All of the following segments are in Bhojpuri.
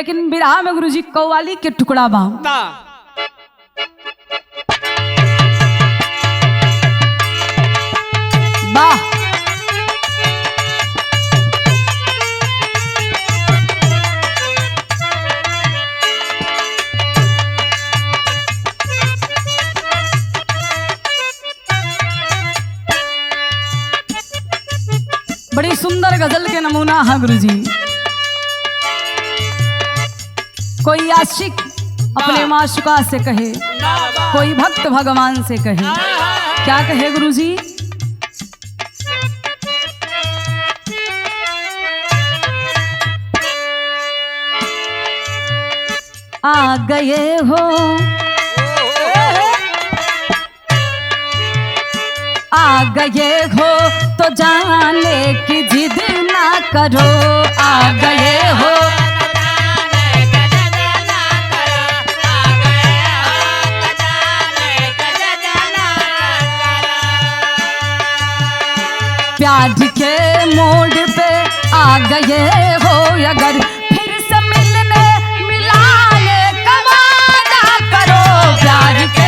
लेकिन बिरहा में गुरुजी कव्वाली के टुकड़ा बा। वाह बड़ी सुंदर गजल के नमूना है गुरुजी। कोई आशिक अपने माशुका से कहे, कोई भक्त भगवान से कहे, क्या कहे गुरुजी? आ गए हो आ गए हो तो जाने की जिद ना करो, आ गए हो प्यार के मोड़ पे आ गए हो, अगर फिर से मिलने मिलाने का वादा करो, प्यार के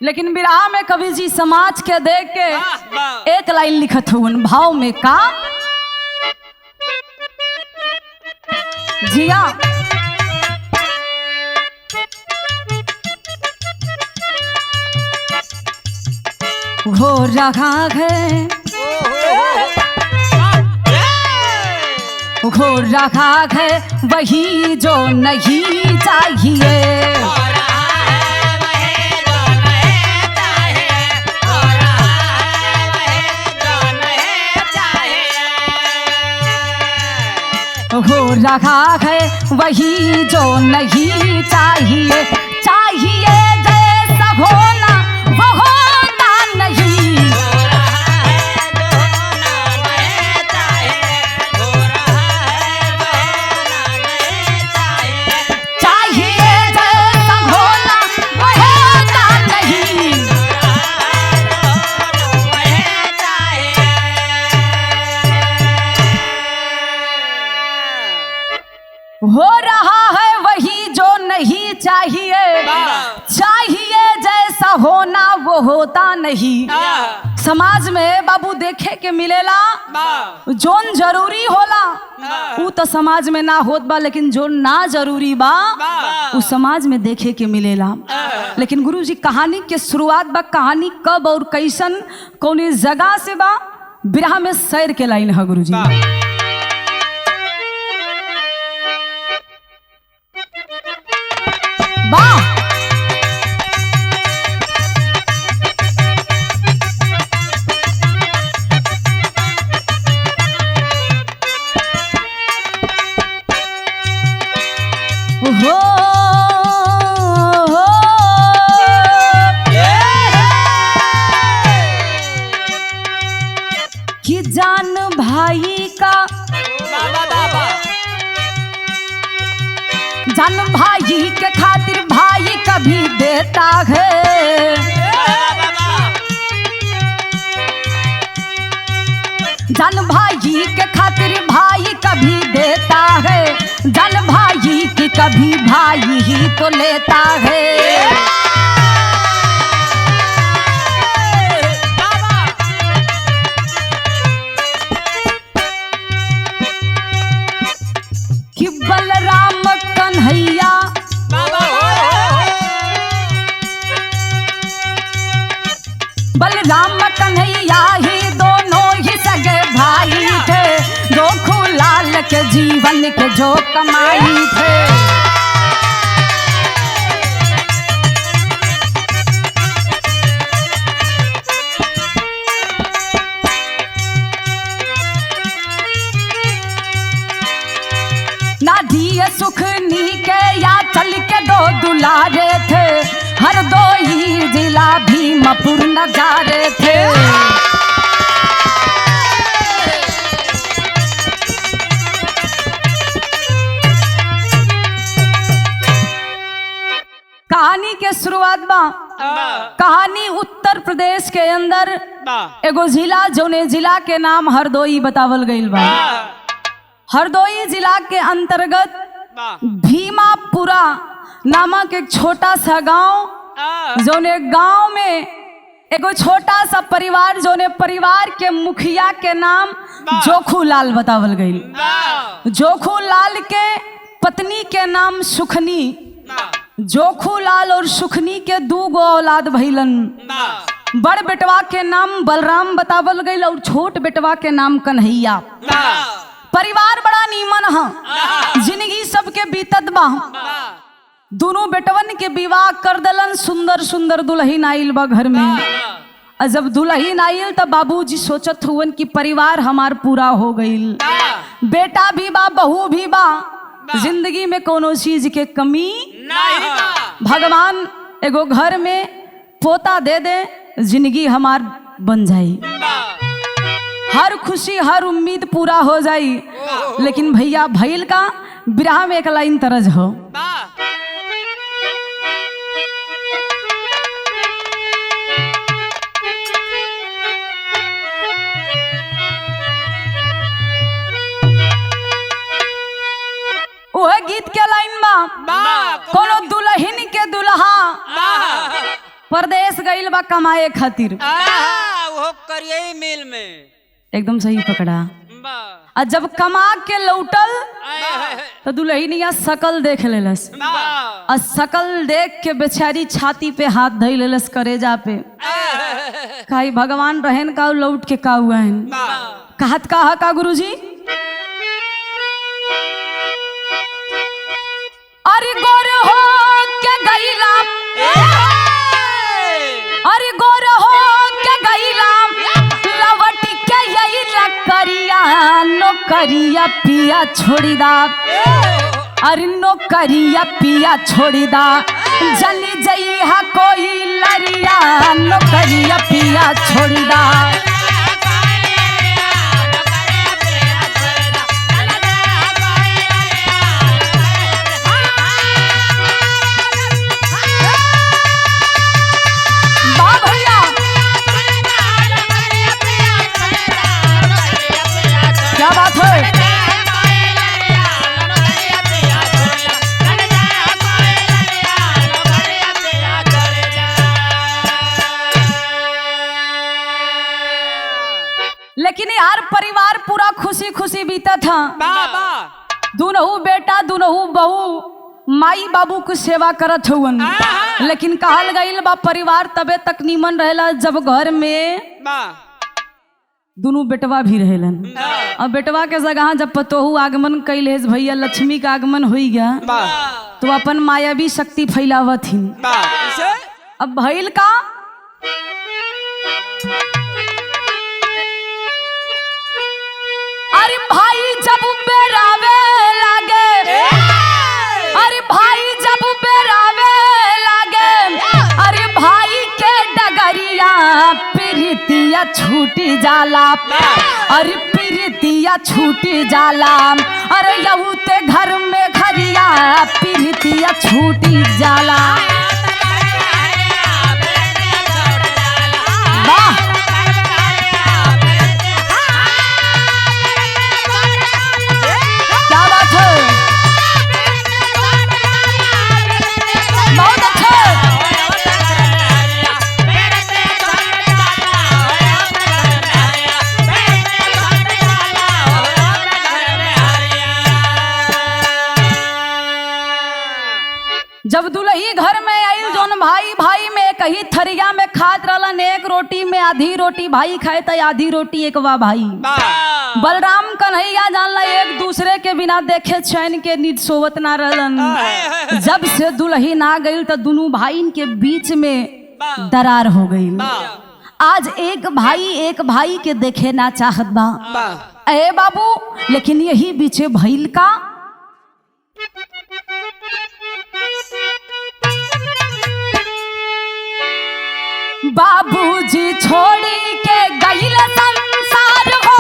लेकिन बिरहा में कवि जी समाज के देख के एक लाइन लिखत हुन भाव में का जिया हो रहा है हो रहा है वही जो नहीं चाहिए, हो रहा है वही जो नहीं चाहिए, चाहिए जैसा होना वो होता नहीं, चाहिए जैसा होना वो होता नहीं, हो रहा है वही जो नहीं चाहिए, चाहिए जैसा होना वो होता नहीं। समाज में बाबू देखे के मिलेला जोन जरूरी होला उ तो समाज में ना होत बा, लेकिन जो ना जरूरी बा उ समाज में देखे के मिलेला। लेकिन गुरुजी कहानी के शुरुआत बा, कहानी कब और कैसन कौन जगह से बा, बिरहा में शैर के लाइन है गुरुजी। हो कि जान भाई का जान भाई के खातिर भाई कभी देता है, जान भाई के खातिर भाई कभी देता है, जान भाई की कभी भाई ही तो लेता है। कि बलराम कन्हैया बलराम कन्हैया ही दोनों ही सगे भाई थे, जो खुलाल के जीवन के जो कमाई थे, ना दिए सुख नी के या चल के दो दुलारे थे, हर दो ही जिला भीमपुर नजारे थे। के शुरुआत बा कहानी उत्तर प्रदेश के अंदर एगो जिला जौने जिला के नाम हरदोई बतावल गईल बा। हरदोई जिला के अंतर्गत भीमापुरा नामक एक छोटा सा गांव, जौने गांव में एगो छोटा सा परिवार, जौने परिवार के मुखिया के नाम जोखू लाल बतावल गईल। जोखू लाल के पत्नी के नाम सुखनी। जोखू लाल और सुखनी के 2 गो औलाद भइलन। बड़ बेटवा के नाम बलराम बतावल गईल और छोट बेटवा के नाम कन्हैया। परिवार बड़ा नीमन है, जिंदगी सबके बीतत बा। दोनों बेटवन के विवाह कर दलन, सुंदर सुंदर दुल्हन आइल बा घर में। और जब दुल्हन आइल तब बाबूजी सोचत हुवन कि परिवार हमार पूरा हो गईल, बेटा भी बा बहू भी बा, जिंदगी में कोनो चीज के कमी नहीं बा। भगवान एगो घर में पोता दे दे, जिंदगी हमार बन जाई, हर खुशी हर उम्मीद पूरा हो जाई। लेकिन भैया भइल का विरह में एक लाइन तरज हो। वह गीत के लाइन बा कोनो दुल्हन के दुल्हा परदेश गईल बा कमाए खातिर। वो करिए मिल में एकदम सही पकड़ा। और जब कमा के लौटल तो दुल्हनिया शकल देख लेलस, और शकल देख के बेचारी छाती पे हाथ धइ लेलस, करेजा पे। कही भगवान रहन का लौट के का हुआ है। कहत का गुरुजी, अरे गोर हो के गईला, अरे गोर हो के गईला, लवट के यही लकरिया, नौकरिया पिया छोड़ी दा, अरे नौकरिया पिया छोड़ी दा, जली जइहा कोई लरिया, नौकरिया पिया छोड़ी दा। क्या बात है। लेकिन यार परिवार पूरा खुशी खुशी बीता था। दुनहु बेटा दुनहु बहू माई बाबू की सेवा करत हुवन। लेकिन कहल गईल बा परिवार तबे तक नीमन रहेला जब घर में दोनों बेटवा भी रहेलन। और बेटवा के जगह जब पतोहू आगमन कैले भैया लक्ष्मी का आगमन हो गया तो अपन मायावी शक्ति फैलावथिन। अब भइल का अरे भाई जब बेरावे लागे, अरे भाई जब बेरावे लागे, अरे भाई के डगरिया प्रीतिया छूटी जाला, अरे प्रीतिया छूटी जाला, अरे यहू ते घर में घरिया प्रीतिया छूटी जाला। क्या बात है, बहुत अच्छा। जब दुल्ही घर में आई जोन भाई भाई में कहीं थरिया में खात रहलन, एक रोटी में आधी रोटी भाई खाए तो आधी रोटी एक वा भाई। बलराम कन्हैया जानला एक दूसरे के बिना देखे चैन के नींद सोवत ना रहलन। जब से दुल्हन आ गई तो दोनों भाई के बीच में दरार हो गई। आज एक भाई के देखे ना चाहत बा ए बाबू, लेकिन यही बीचे भइल का बाबूजी छोड़ी के गईल संसार हो,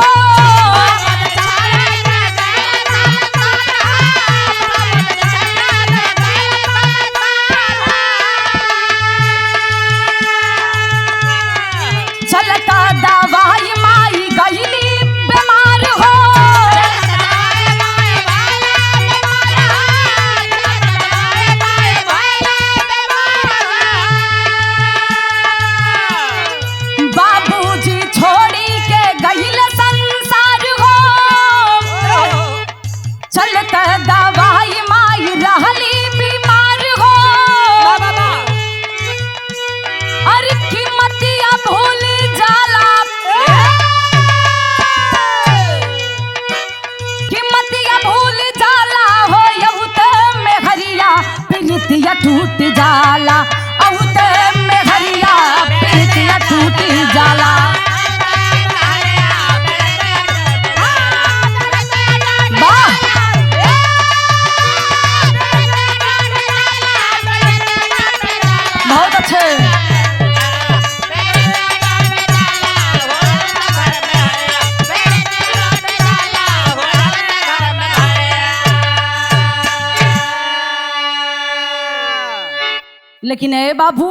लेकिन ए बाबू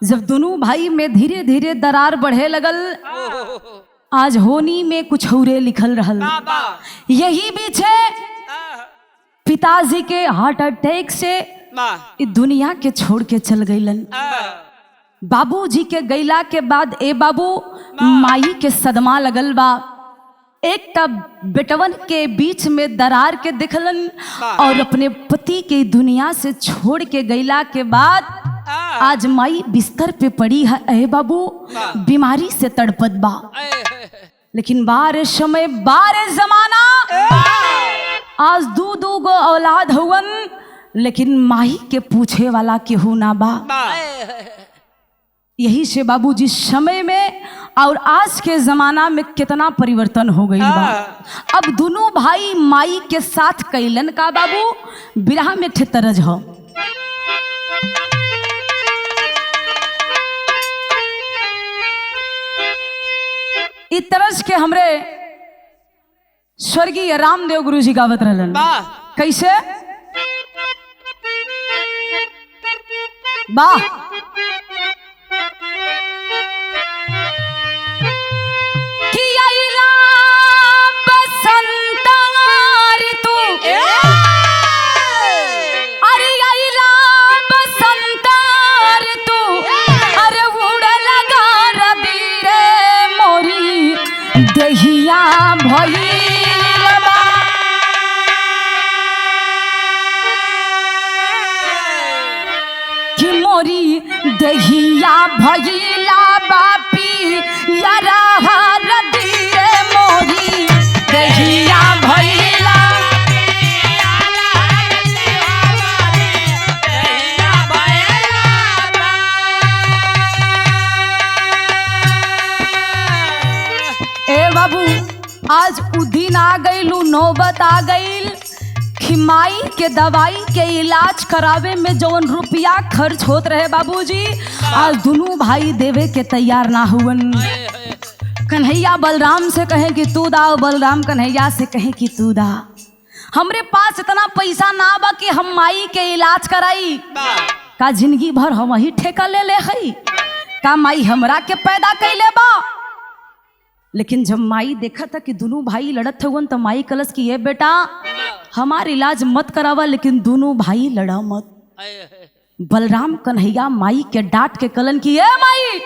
जब दोनों भाई में धीरे धीरे दरार बढ़े लगल, आज होनी में कुछ औरे लिखल रहल। यही बीच है पिताजी के हार्ट अटैक से इस दुनिया के छोड़ के चल गईलन। बाबूजी के गईला के बाद ए बाबू माई के सदमा लगल बा। एक तब बेटवन के बीच में दरार के दिखलन और अपने पति के दुनिया से छोड़ के गईला के बाद आज माई बिस्तर पे पड़ी है ए बाबू, बीमारी से तड़पत बा। लेकिन बार समय बार जमाना, आज दू गो औलाद हुवन, लेकिन माई के पूछे वाला केहू ना बा। यही से बाबूजी समय में और आज के जमाना में कितना परिवर्तन हो गई बा। अब दोनों भाई माई के साथ कैलन का बाबू, बिरहा में ठे तरज हो। इस तरज के हमरे स्वर्गीय रामदेव गुरु जी गावत रहलन। कैसे बा दहिया भइलबा कि मोरी दहिया भइला बापी यारा रदी रे, मोरी दहिया भइला बाबू। आज उ दिन आ गईल, नौबत आ गईल कि माई के दवाई के इलाज करावे में जवन रुपया खर्च होत रहे बाबूजी, आज दोनों भाई देवे के तैयार ना हुवन। कन्हैया बलराम से कहे कि तू दा, बलराम कन्हैया से कहे कि तू दा। हमरे पास इतना पैसा ना बा कि हम माई के इलाज कराई। का जिंदगी भर हम ही ठेका ले ले हई? का माई हमरा के पैदा कैले बा? लेकिन जब माई देखा था कि दोनों भाई लड़त हुए तो माई कलस की ये बेटा हमार इलाज मत करावा, लेकिन दोनों भाई लड़ा मत। बलराम कन्हैया माई के डांट के कलन की, ये माई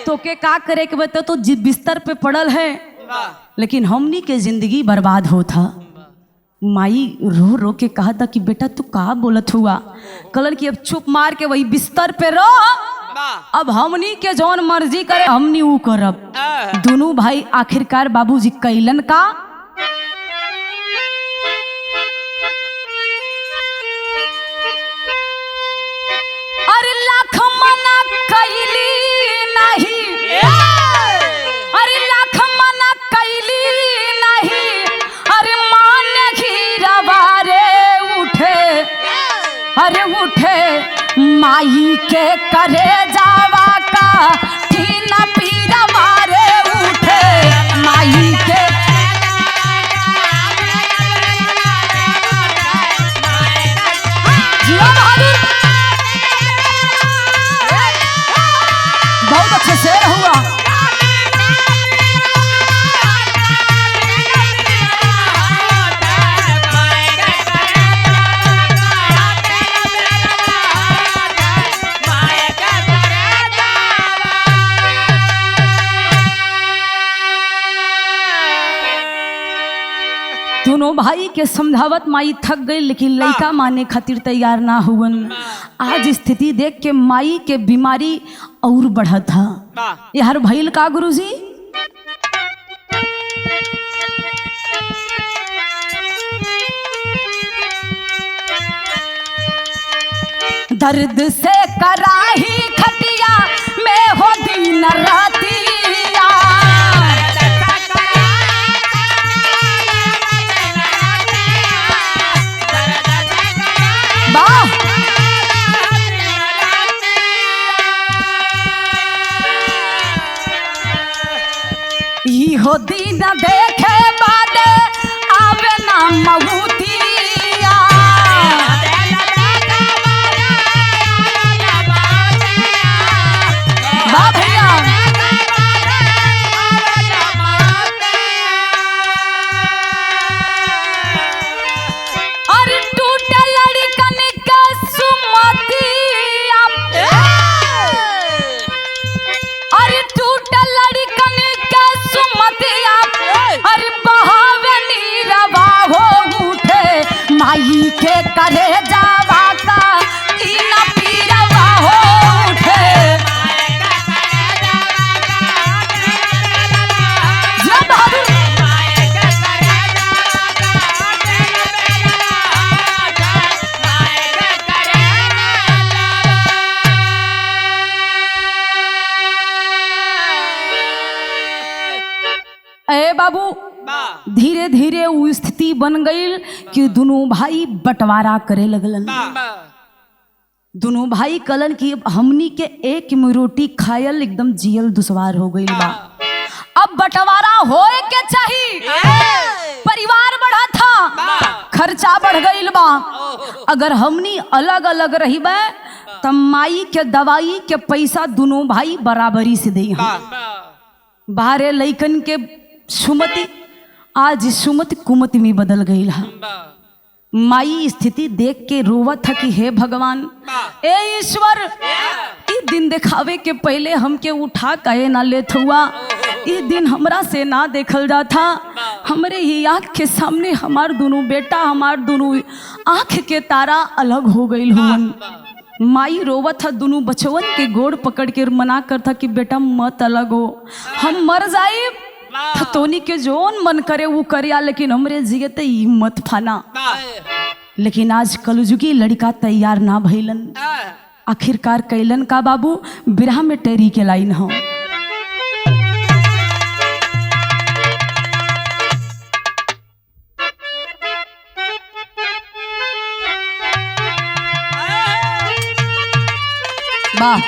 तो के का करे के बता, तो बिस्तर पे पड़ल है, लेकिन हमनी के जिंदगी बर्बाद हो था। माई रो रो के कहा था कि बेटा तू का बोलत हुआ? कलन की अब चुप मार के वही बिस्तर पे रो, अब हमनी के जौन मर्जी करे हमनी ऊ करब। दोनों भाई आखिरकार बाबूजी कैलन का, अरे लाख मना कैली नहीं, अरे लाख मना कैली नहीं, अरे मान घीरवा रे उठे, अरे उठे माई के करे जावा का ठीना पीरवा रे उठे, माई के बहुत अच्छे से हुआ। दोनों भाई के समझावत माई थक गई, लेकिन लड़का माने खातिर तैयार ना हुवन। आज स्थिति देख के माई के बीमारी और बढ़त था। यार भइल का गुरुजी? दर्द से कराही खटिया में हो दिन रातिया, हो दिन देखे बादे आवे ना मऊतिया, ए बाबू धीरे धीरे वो स्थिति बन गई कि दोनों भाई बंटवारा करे लगलन। दोनों भाई कलन की हमनी के एक में रोटी खायल एकदम जियल दुश्वार हो गई बा। अब बंटवारा होए के चाहिए, परिवार बढ़ा था, खर्चा बढ़ गई बा। अगर हमनी अलग अलग रही तब माई के दवाई के पैसा दोनों भाई बराबरी से दे। बाहरे लइकन के सुमति आज सुमति कुमति में बदल गई है। माई स्थिति देख के रोवत था कि हे भगवान, ए ईश्वर, इस दिन दिखावे के पहले हमके उठा कहे ना लेत हुआ। इस दिन हमरा से ना देखल जाता। हमरे ही आँख के सामने हमार दोनों बेटा, हमार दोनों आँख के तारा अलग हो गई हुन। माई रोवत था, दोनों बचवन के गोड़ पकड़ के मना कर था कि बेटा मत अलग हो, हम मर जाए तोनी के जोन मन करे वो करिया, लेकिन हमरे जियते हिम्मत फाना। लेकिन आज कलयुगी लड़का तैयार ना भइलन। आखिरकार कैलन का बाबू, बिरहा में टेरी के लाइन हो। वाह।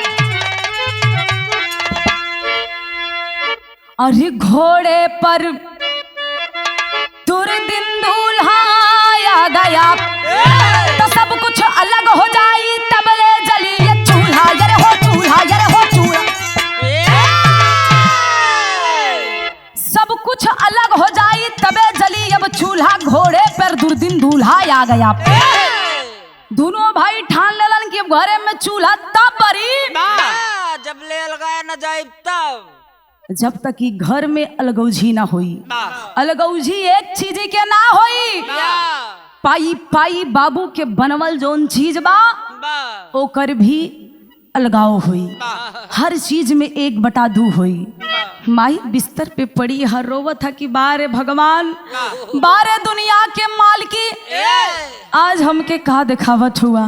अरे घोड़े पर दुर्दिन दूल्हा आ गया, तो सब कुछ अलग हो जाई, तबले जली ये चूल्हा, यरे हो चूल्हा, यरे हो चूल्हा। सब कुछ अलग हो जाई तबे जली अब चूल्हा, घोड़े पर दुर्दिन दूल्हा आ गया। दोनों भाई ठान लेलन कि घरे में चूल्हा तब बरी जब ले लगाया न जाए तब, जब तक कि घर में अलगौझी ना होई। अलगौझी एक चीज के ना होई, पाई पाई बाबू के बनवल जोन चीज बा ओकर भी अलगाव हुई। हर चीज में 1/2 हुई। माई बिस्तर पे पड़ी हर रोवत था कि बारे भगवान, बारे दुनिया के मालकी, आज हमके कहा दिखावत हुआ।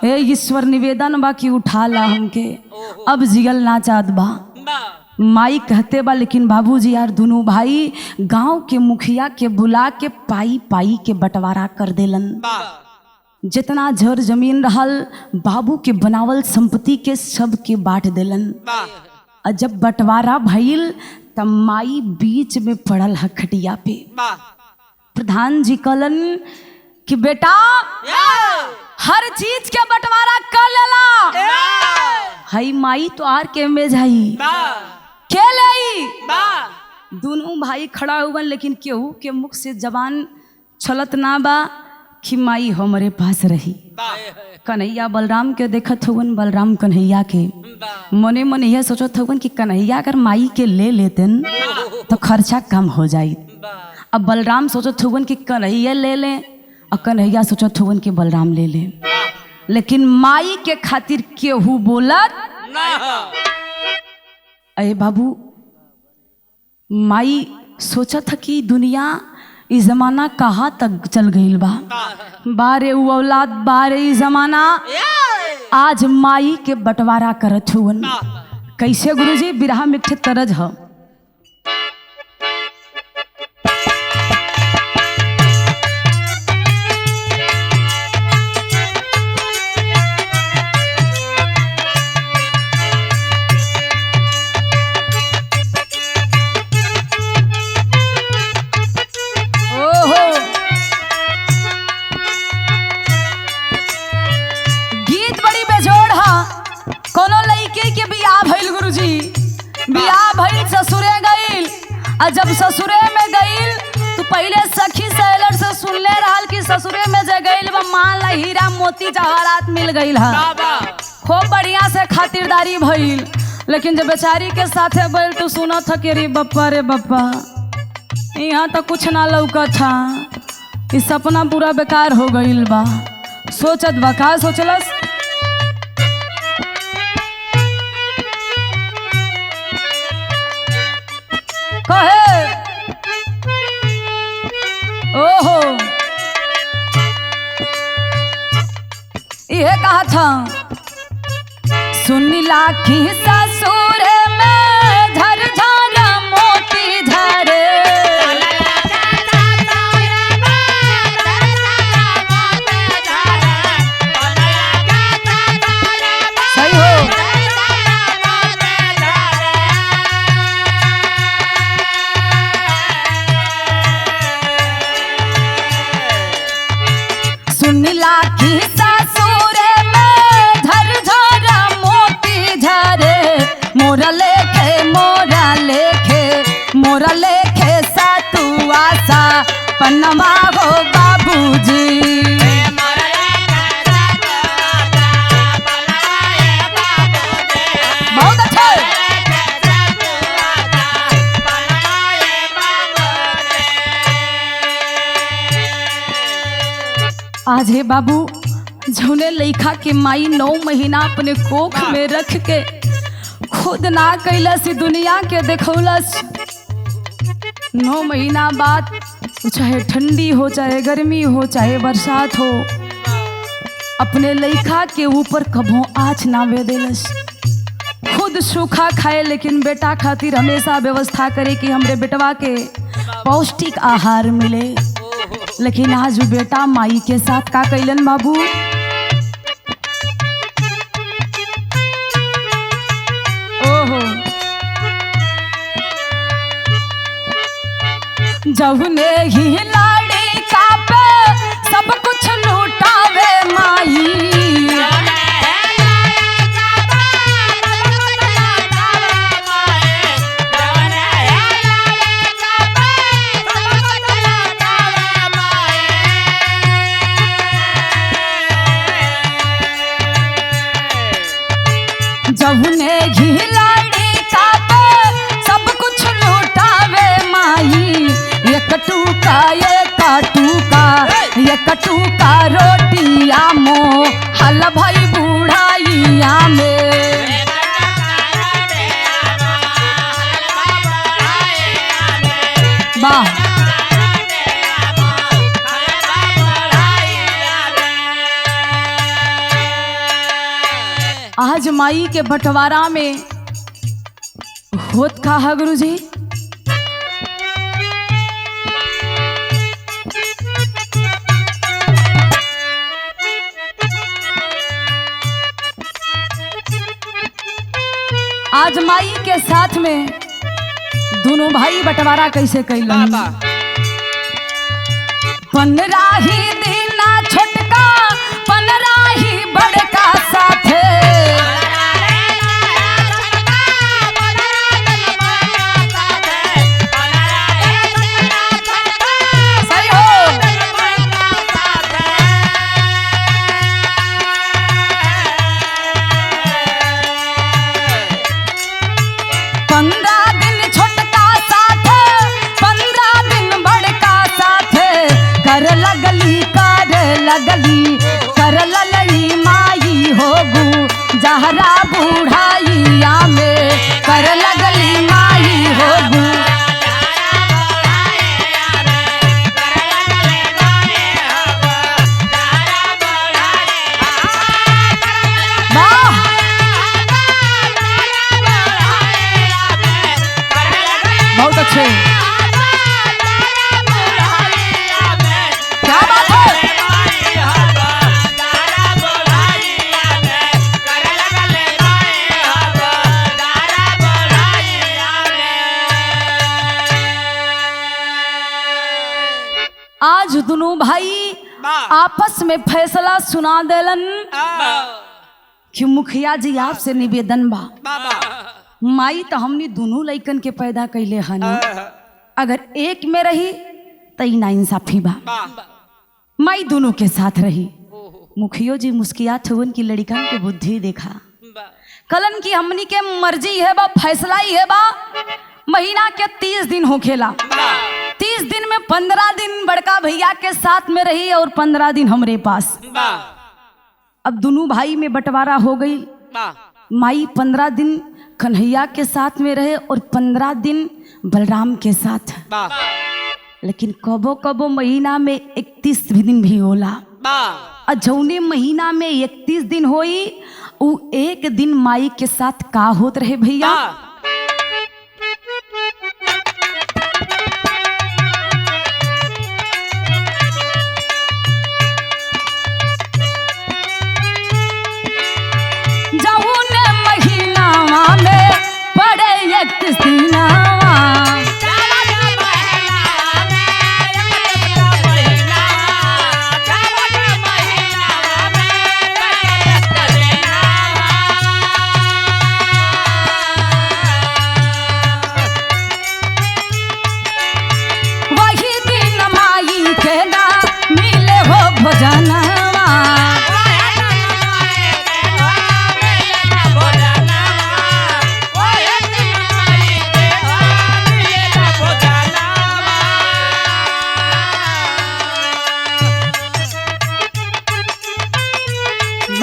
ए ईश्वर, निवेदन बा कि उठा ला हमके, अब जियल ना चाहत बा। माई कहते बा, लेकिन बाबूजी यार दोनों भाई गांव के मुखिया के बुला के पाई पाई के बंटवारा कर देलन। जितना जर जमीन रहल बाबू के बनावल संपत्ति के सब के बांट देलन। और जब बंटवारा भइल तब माई बीच में पड़ल है खटिया पे। प्रधान जी कहलन कि बेटा हर चीज के बंटवारा कर लेला। हई माई तो आर के में जाई के ले। दोनों भाई खड़ा हुआ, लेकिन केहू के मुख से जबान छलत ना बा कि माई हमारे पास रही। कन्हैया बलराम के देखत हुवन, बलराम कन्हैया के मने मन यह सोचत हुवन कि कन्हैया अगर माई के ले लेतेन तो खर्चा कम हो जाई। अब बलराम सोचत हुवन कि कन्हैया ले लें, और कन्हैया सोचत हुवन कि बलराम ले लें। लेकिन माई के खातिर केहू बोलत अरे बाबू, माई सोचत था कि दुनिया ई जमाना कहाँ तक चल गईल बा। बारे उ औलाद, बारे ई जमाना। आज माई के बंटवारा करत हुवन। कैसे गुरुजी? बिरहा में ठे तरज ह। और जब ससुरे में गईल तो पहले सखी सहेलर से सुनले रहल कि ससुरे में जे गईल बा मान ला हीरा मोती जवाहरात मिल गईल है। खूब बढ़िया से खातिरदारी भइल, लेकिन जब बेचारी के साथे बैल तो सुना था कि रे बप्पा यहाँ तो कुछ ना लौका था, इस सपना पूरा बेकार हो गईल बा। सोचत बा का सोचलस, कहे ओहो ये कहा था, सुनिला की ससुर में झरझर मोती झरे। राखी ससुर में झरझरा मोती झरे मोरा लेखे सतुआ सा पनमा हो बाबूजी। बहुत अच्छा। आज हे बाबू झुने लइका के माई 9 महीना अपने कोख में रख के खुद ना कैलस दुनिया के देखौलस। 9 महीना बाद चाहे ठंडी हो चाहे गर्मी हो चाहे बरसात हो अपने लइका के ऊपर कभो आँच ना बेदेलस। खुद सूखा खाए लेकिन बेटा खातिर हमेशा व्यवस्था करे कि हमरे बेटवा के पौष्टिक आहार मिले। लेकिन आज वो बेटा माई के साथ का कैलन बाबू। ओहो जौने ही लाड़ी का पे सब कुछ लूटावे माई। जौने घी लाड़ी का सब कुछ लूटावे माई। ये कटूका रोटिया मो हल भई बुढ़ाइया में। वाह आज माई के बंटवारा में होत का है गुरुजी। आज माई के साथ में दोनों भाई बंटवारा कैसे कैलन। 15 ही दिन छोटका 15 ही बड़का साथे। कर ललई माई होगू जहरा बुढ़ाइया में। कर लगली माई होगू बहुत अच्छे। क्या बात है। आज दोनों भाई आपस में फैसला सुना देलन कि मुखिया जी आपसे निवेदन बा। माई तो हमने दोनों लइकन के पैदा कैले हन। अगर एक में रही तो ना इंसाफी बा। माई दोनों के साथ रही। मुखियो जी मुस्कियात हुवन की लड़िकन के बुद्धि देखा। कलन की हमनी के मर्जी है बा फैसला ही है बा। महीना के 30 दिन होखेला। 30 दिन में 15 दिन बड़का भैया के साथ में रही और 15 दिन हमरे पास। अब दोनों भाई में बंटवारा हो गई। माई 15 दिन कन्हैया के साथ में रहे और 15 दिन बलराम के साथ। लेकिन कबो कबो महीना में 31 दिन भी होला। और जौने महीना में 31 दिन होई उ एक दिन माई के साथ का होत रहे भैया।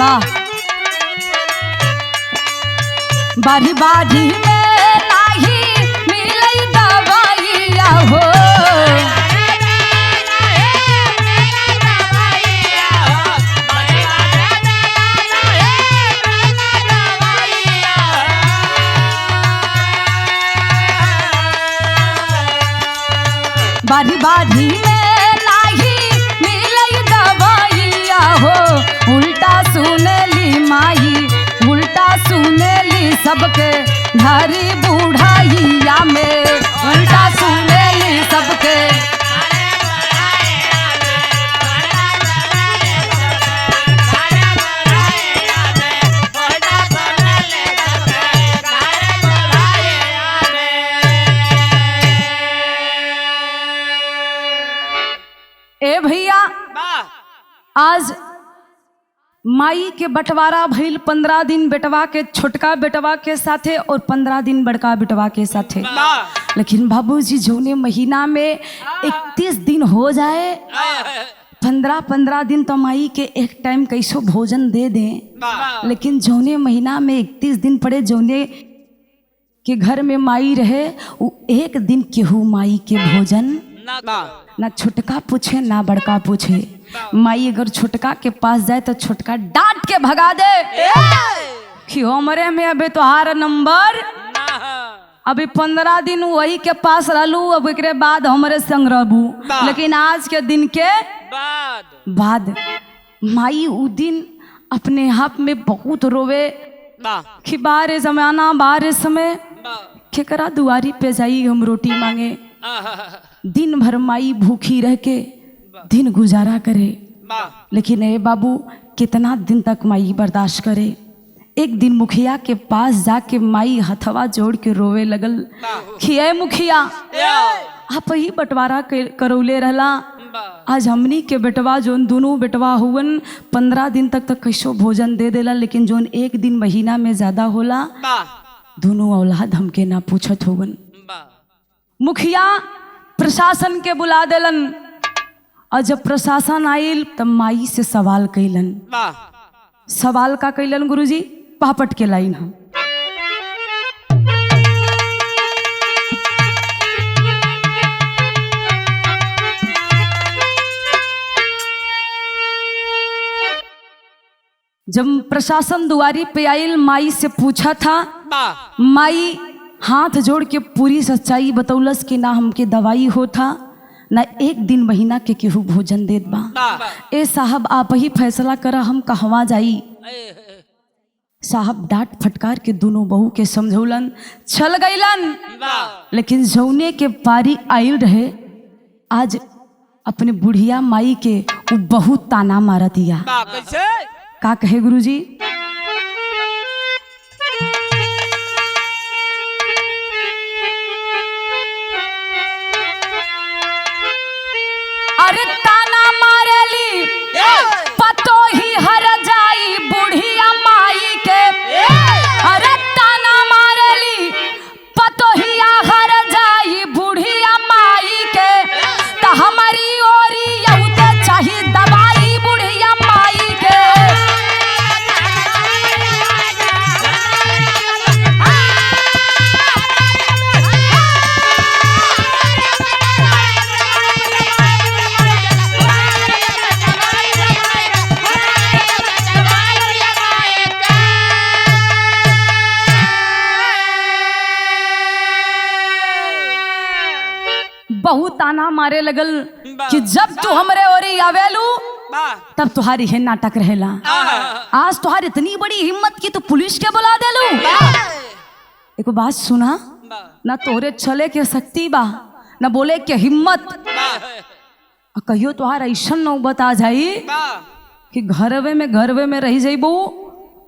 वाह। बारी बारी में नाही मिलई दवाइया हो, बारी बारी में नाही मिलई दवाइया हो, उल्टा सुनेली माई उल्टा सुनेली सबके घरी बुढ़ाइया में, उल्टा सुनेली सबके। ए भैया आज माई के बंटवारा भइल 15 दिन बेटवा के छोटका बेटवा के साथे और 15 दिन बड़का बेटवा के साथे। लेकिन बाबूजी जौने महीना में 31 दिन हो जाए 15-15 दिन तो माई के एक टाइम कैसो भोजन दे दें, लेकिन जौने महीना में 31 दिन पड़े जौने के घर में माई रहे वो एक दिन केहू माई के भोजन ना छोटका पूछे ना बड़का पूछे। माई अगर छोटका के पास जाए तो छोटका डांट के भगा दे कि हमरे में अबे तोहार नंबर, अभी 15 दिन वही के पास रहलू, अब एक बाद हमरे संग रहबू, लेकिन आज के दिन के बाद माई उ दिन अपने आप में बहुत रोवे कि बारे जमाना बारे समय केकरा दुआरी पे जाई हम रोटी मांगे। दिन भर माई भूखी रह के दिन गुजारा करे, लेकिन ए बाबू कितना दिन तक माई बर्दाश्त करे। एक दिन मुखिया के पास जाके माई हथवा जोड़ के रोवे लगल कि ए मुखिया आप ही बंटवारा करौले रहला, आज हमनी के बेटवा जोन दोनों बेटवा हुवन 15 दिन तक तो कैसो भोजन दे देला, लेकिन जोन एक दिन महीना में ज्यादा होला दोनों औलाद हमके ना पूछत होवन। मुखिया प्रशासन के बुला देलन और जब प्रशासन आयल तब माई से सवाल कैलन। सवाल का कैलन गुरुजी? पापट के लाइन हम जब प्रशासन दुआरी पे आयल माई से पूछा था, माई हाथ जोड़ के पूरी सच्चाई बतौलस कि ना हमके दवाई होता ना एक दिन महीना के केहू भोजन देत बा। ए साहब आप ही फैसला करा हम कहवा जाई। साहब डांट फटकार के दोनों बहू के समझौलन, चल गईलन, लेकिन जौने के पारी आयल रहे आज अपने बुढ़िया माई के वो बहुत ताना मारा दिया। का कहे गुरुजी? अरे ताना मारेली पतो ही हर जाई बुढ़िया माई के, अरे ताना मारेली पतो ही हर जाई बुढ़िया माई के, तो हमारी ओरी यहूते चाहिए दवाई बुढ़िया माई के। बहुत ताना मारे लगल कि जब तू हमरे ओरी आवेलू तब तुम्हारी है नाटक रहेला। आज तुम्हारी इतनी बड़ी हिम्मत की तो पुलिस के बुला देलू। एक बात सुना, ना तोरे चले के शक्ति बा ना बोले के हिम्मत, कहियो तुहार ऐसा नौबत आ जाई कि घरवे में रह जाइबू,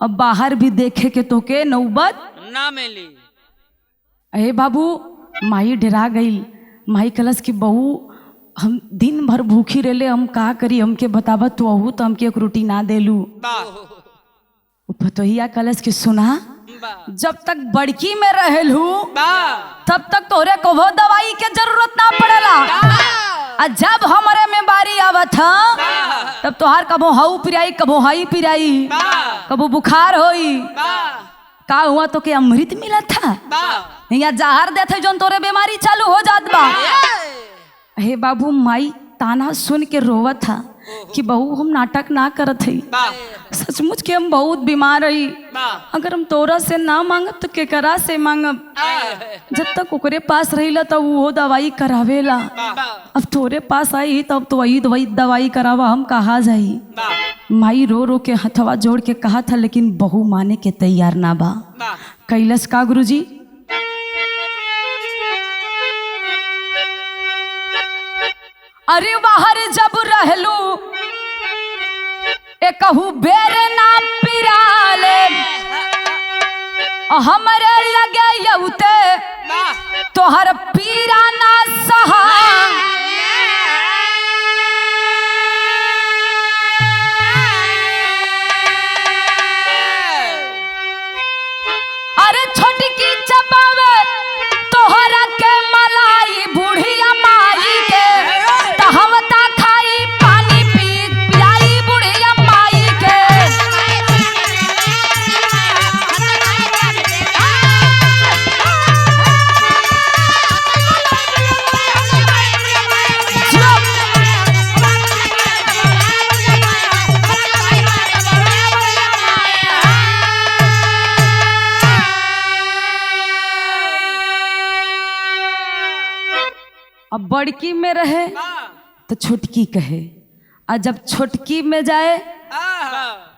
अब बाहर भी देखे के तोके नौबत ना मिली। अरे बाबू माई डरा गई। माई कलश की बहू हम दिन भर भूखी रहले, हम का करी, हमके बताब तो अहू तो हमके एक रोटी ना देलू। पतोहिया कलश के सुना, जब तक बड़की में रहेलू तब तक तोरे को वो दवाई के जरूरत ना पड़ेला, और जब हमारे में बारी आवत तब तोहार कबो हाउ पिराई कबो हाई पिराई कबो बुखार होई का हुआ तो के अमृत मिला था यहाँ जहर देते जोन तोरे बीमारी चालू हो जात बा। हे बाबू माई ताना सुन के रोवत था कि बहू हम नाटक ना करत हई, सचमुच के हम बहुत बीमार रही। अगर हम तोरा से ना मांगब तो केकरा से मांगब? जब तक ओकरे पास रहीला तब वो दवाई करावेला, अब तोरे पास आई तब तो वही दवाई करावा, हम कहाँ जाई? माई रो रो के हथवा जोड़ के कहा था, लेकिन बहू माने के तैयार ना बा। कैलस का गुरुजी? अरे बाहर जब रहलू ए कहू बेर ना पिराले हमरे लगे यउते तोहर पीरा ना सहा। अरे छोटकी चबावे तोहरा के मलाई बुढ़िया माई के हम ता खाई पानी पिलाई बुढ़िया माई के। अब बड़की में रहे तो छोटकी कहे, और जब छोटकी में जाए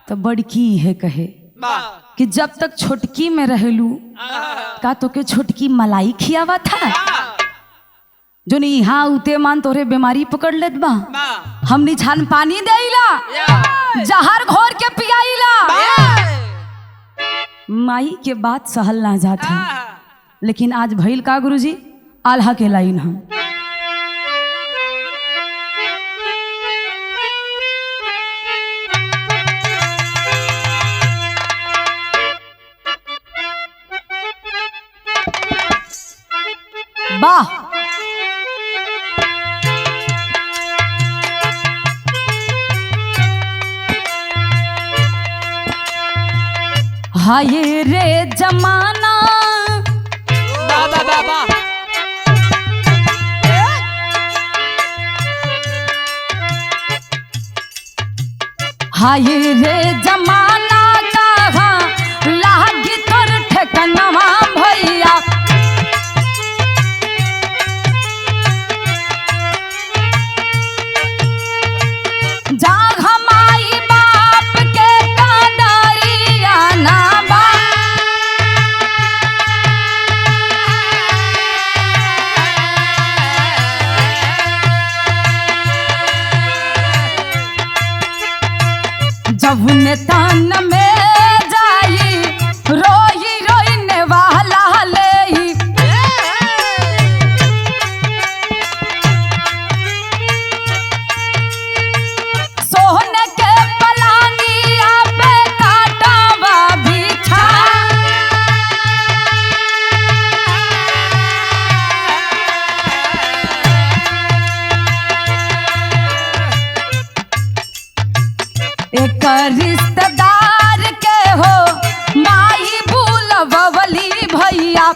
तो बड़की है कहे कि जब तक छोटकी में रहलू का तो के छोटकी मलाई खियावा था जो नहीं यहाँ उते मान तोरे बीमारी पकड़ लेत बा। हमनी छान पानी देला जहर घोर के पियाइला। माई के बात सहल ना जाता, लेकिन आज भइल का गुरुजी? आल्हा के लाइन हम वाह। हाय रे जमाना हाय रे जमाना कहा लागी तोर ठेकनवा भैया। जाग हमाई बाप के कादरिया ना बा। जब ने तन में जाई रोई रोई ने वाला ले सोने के पलांगिया पे काटावा बिछा। एक रिश्तेदार के हो माई बुलवली भैया।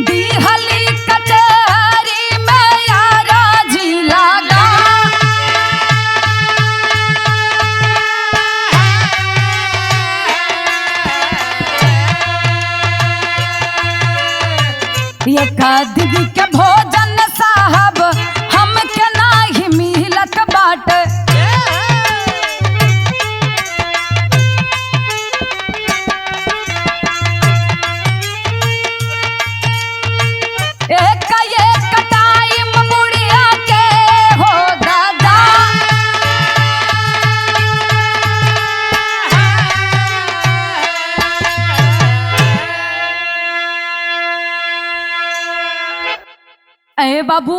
दिहली कचहरी में यारा जी लगा। एक दीदी के भोजन साहब हमके नाही मिलत बाटे। एक टाइम बुढ़िया के हो दादा। ए बाबू,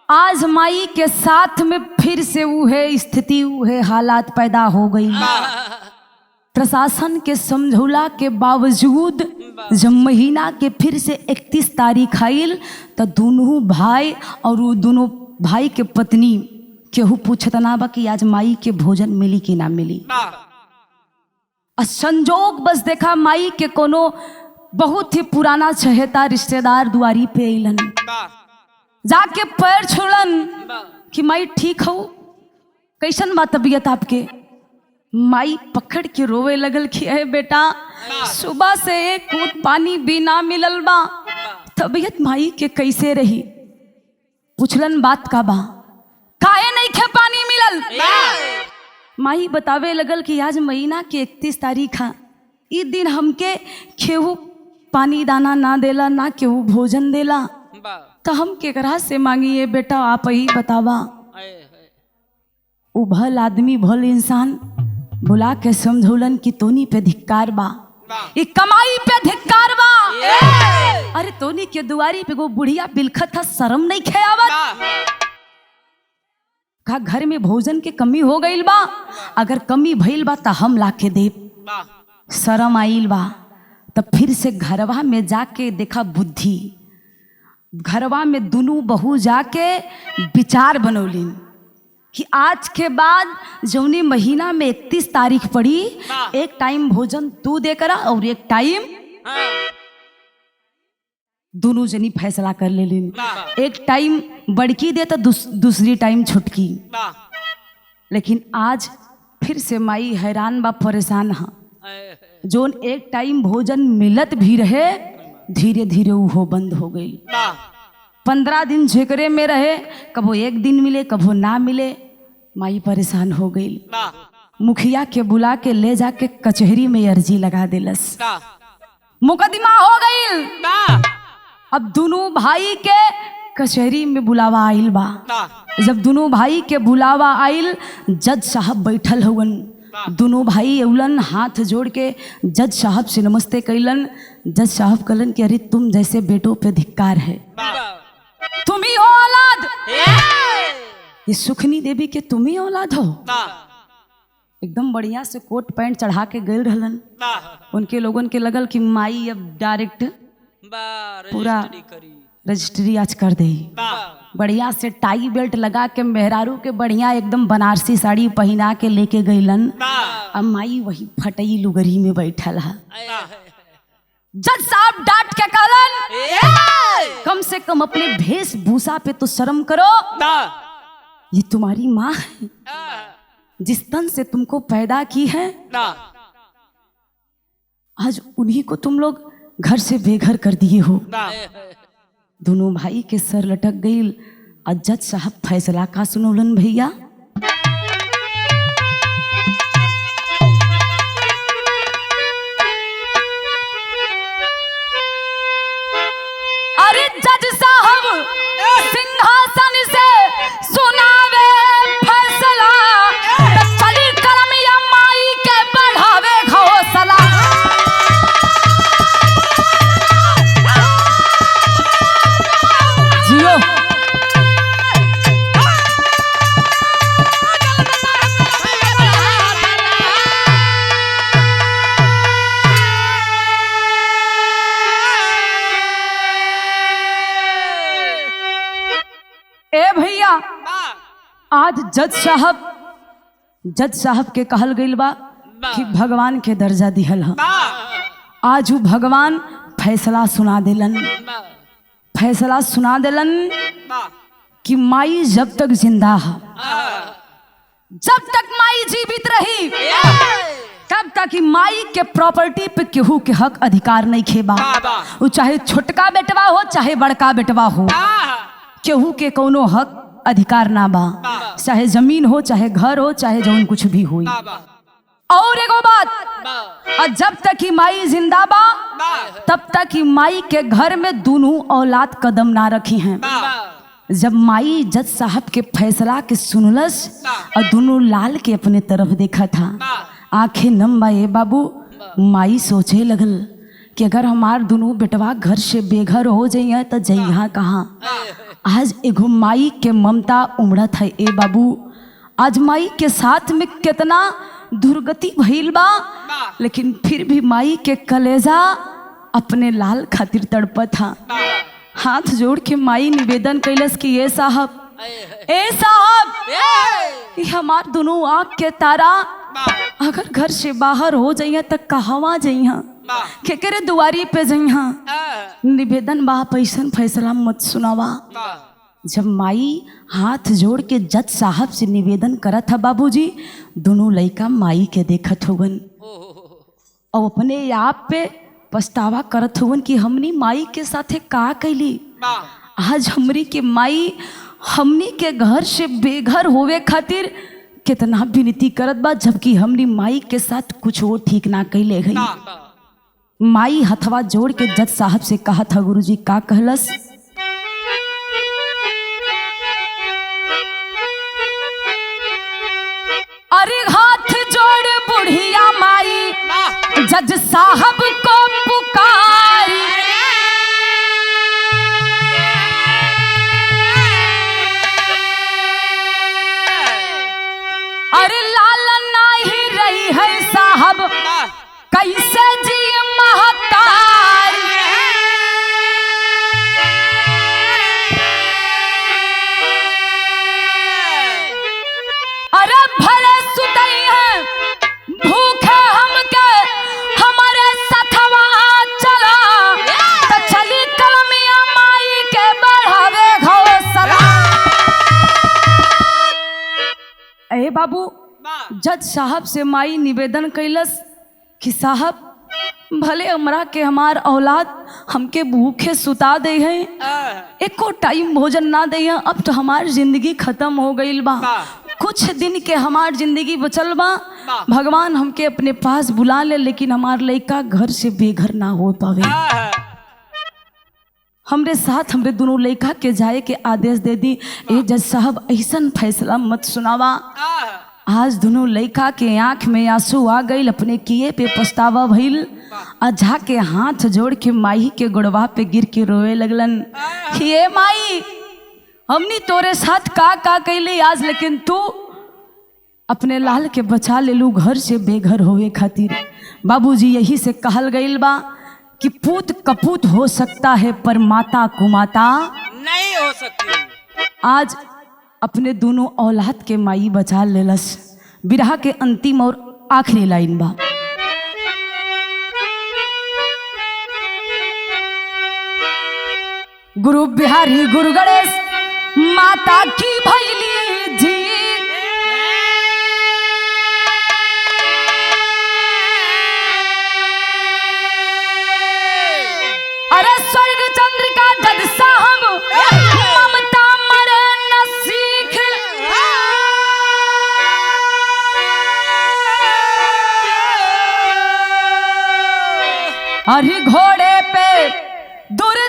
आज माई के साथ में फिर से उहे स्थिति उहे हालात पैदा हो गई। प्रशासन के समझौला के बावजूद जब महीना के फिर से 31 तारीख आइल तो दोनों भाई और वो दोनों भाई के पत्नी केहू पूछत ना बा कि आज माई के भोजन मिली कि ना मिली। संजोग बस देखा माई के कोनो बहुत ही पुराना चहेता रिश्तेदार दुआरी पे अइलन, जाके पैर छुड़न कि माई ठीक हो, कैसन बा तबीयत आपके। माई पकड़ के रोवे लगल कि अरे बेटा सुबह से एक घूंट पानी भी ना मिलल बा, तबीयत माई के कैसे रही। पूछलन बात का बा, काहे नहीं खे पानी मिलल। माई बतावे लगल कि आज महीना के 31 तारीख है, इस दिन हमके केहू पानी दाना ना देला ना केहू भोजन देला, तो हम केकरा से मांगिए बेटा, आप ही बतावा। उ भल आदमी भल इंसान बुला के समझौलन कि तोनी पे धिक्कार बा, ई कमाई पे धिक्कार बा। अरे तोनी के दुआरी पे वो बुढ़िया बिलखत था, शर्म नहीं खे आवत। का घर में भोजन के कमी हो गईल बा, अगर कमी भइल बा तो हम लाके देब। शर्म आइल बा तब फिर से घरवा में जाके देखा बुद्धि, घरवा में दोनों बहू जाके विचार बनौलिन कि आज के बाद जौने महीना में 31 तारीख पड़ी, एक टाइम भोजन तू दे करा और एक टाइम दोनों जनी फैसला कर ले लेन। एक टाइम बड़की दे तो दूसरी टाइम छुटकी। लेकिन आज फिर से माई हैरान बा, परेशान है। जोन एक टाइम भोजन मिलत भी रहे, धीरे धीरे वो बंद हो गई। 15 दिन झेकरे में रहे, कबो एक दिन मिले कबो ना मिले, माई परेशान हो गई। मुखिया के बुला के ले जाके कचहरी में अर्जी लगा दिलस, मुकदमा हो गई। अब दोनों भाई के कचहरी में बुलावा आइल बा। जब दोनों भाई के बुलावा आइल, जज साहब बैठल हवन। दोनों भाई अउलन, हाथ जोड़ के जज साहब से नमस्ते कैलन। जज साहब कहलन कि अरे तुम जैसे बेटों पे धिक्कार है, तुम ही हो औलाद। ये सुखनी देवी के तुम ही औलाद हो। एकदम बढ़िया से कोट पैंट चढ़ा के गए रहलन। उनके लोगन के लगल कि माई अब डायरेक्ट पूरा रजिस्ट्री आज कर दे। बढ़िया से टाई बेल्ट लगा के मेहरारू के बढ़िया एकदम बनारसी साड़ी पहना के लेके गईलन। अब माई वही फटई लुगरी में बैठल है। जज साहब डांट के कहलन, कम से कम अपने वेशभूषा पे तो शर्म करो। ये तुम्हारी माँ है, जिस तन से तुमको पैदा की है, आज उन्हीं को तुम लोग घर से बेघर कर दिए हो। दोनों भाई के सर लटक गई। और जज साहब फैसला का सुनौलन भैया। अरे जज साहब सिंहासन से सुनावे फैसला, चली करम या माई के बढ़ावे घोसला। जियो ए भैया, आज जज साहब के कहल गइल बा कि भगवान के दर्जा दिहल है। आज वो भगवान फैसला सुना दिलन। फैसला सुना दिलन कि माई जब तक जिंदा है, जब तक माई जीवित रही, तब तक माई के प्रॉपर्टी पे केहू के हक अधिकार नहीं खेबा। वो चाहे छोटका बेटवा हो चाहे बड़का बेटवा हो, केहू के कोनो हक अधिकार ना बा। चाहे जमीन हो चाहे घर हो चाहे जौन कुछ भी हो। और एगो बात, और जब तक ही माई जिंदा बा तब तक ही माई के घर में दोनों औलाद कदम ना रखी हैं। जब माई जज साहब के फैसला के सुनलस और दोनों लाल के अपने तरफ देखा था, आंखें नम बा। ए बाबू, माई सोचे लगल कि अगर हमार दोनों बेटवा घर से बेघर हो जाइए तो जइहा कहाँ। आज एगो माई के ममता उमड़त है। ए बाबू, आज माई के साथ में कितना दुर्गति भइल बा, लेकिन फिर भी माई के कलेजा अपने लाल खातिर तड़पत था। हाथ जोड़ के माई निवेदन कैलस कि ए साहब ये हमार दोनों आँख के तारा अगर घर से बाहर हो जाइए तो कहवा जइहा केकरे दुआरी पे जइहा। निवेदन बा पैसन फैसला मत सुनावा। जब माई हाथ जोड़ के जज साहब से निवेदन करत था बाबूजी, दोनों लड़का माई के देखत होगन और अपने आप पे पछतावा करत होगन कि हमनी माई के साथे का कैली। आज हमरी के माई हमनी के घर से बेघर होवे खातिर कितना विनती करत बा, जबकि हमनी माई के साथ कुछ वो ठीक ना कैले गई। माई हथवा जोड़ के जज साहब से कहा था गुरुजी का कहलस, अरे हाथ जोड़ बुढ़िया माई जज साहब को पुकारी, अरे लालन नहीं रही है साहब कैसे जी महतारी। अरे भले सुतई है भूखे हमके हमारे सथवा चला, तो चली कलमिया माई के बढ़ावे घोसला। ए बाबू, जज साहब से माई निवेदन कैलस कि साहब भले हमरा के हमार औलाद हमके भूखे सुता दे है, एको टाइम भोजन ना दे है, अब तो हमार जिंदगी खत्म हो गईल बा। कुछ दिन के हमार जिंदगी बचल बा, भगवान हमके अपने पास बुला ले, लेकिन हमार लड़का घर से बेघर ना हो पावे। हमरे साथ हमरे दोनों लड़का के जाए के आदेश दे दी। ए जज साहब ऐसन फैसला मत सुनावा। आज दोनों लड़का के आंख में आंसू आ गई, अपने किए पे पछतावा भइल, अझा के हाथ जोड़ के माई के गोड़वा पे गिर के रोए लगलन कि ए माई हमनी तोरे साथ का कैले आज, लेकिन तू अपने लाल के बचा ले लू घर से बेघर होवे खातिर। बाबूजी यही से कहल गईल बा कि पूत कपूत हो सकता है पर माता कुमाता नहीं हो सकती। आज अपने दोनों औलाद के माई बचा लेलस। बिरहा के अंतिम और आखिरी लाइन बा, गुरु बिहारी गुरु गणेश माता की भैली जी, अरे स्वर्ग चंद्र का जज साहब ममता मरे न सीख, अरे घोड़े पे दुर्